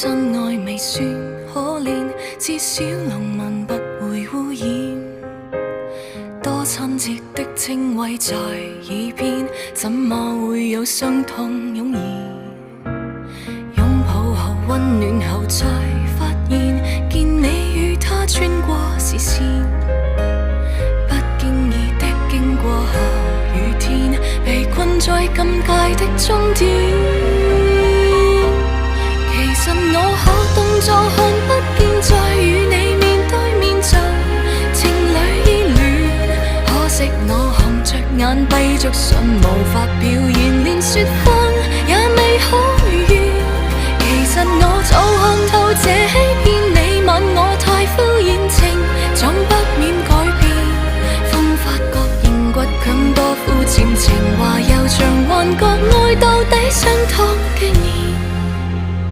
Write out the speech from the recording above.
真愛未算可憐，至少濃紋不會污染。多親切的稱謂在耳邊，怎麼會有傷痛湧現？擁抱後溫暖後再發現，見你與他穿過視線，不經意的經過下雨天，被困在禁界的終點。其實我可動作看不見，再與你面對面像情侶依戀。可惜我紅着眼閉着唇，無法表現，連說謊也未可如願。其實我早看透這欺騙，你問我太敷衍，情總不免改變。風發覺仍倔強多膚淺，情話又像幻覺，愛到底傷透。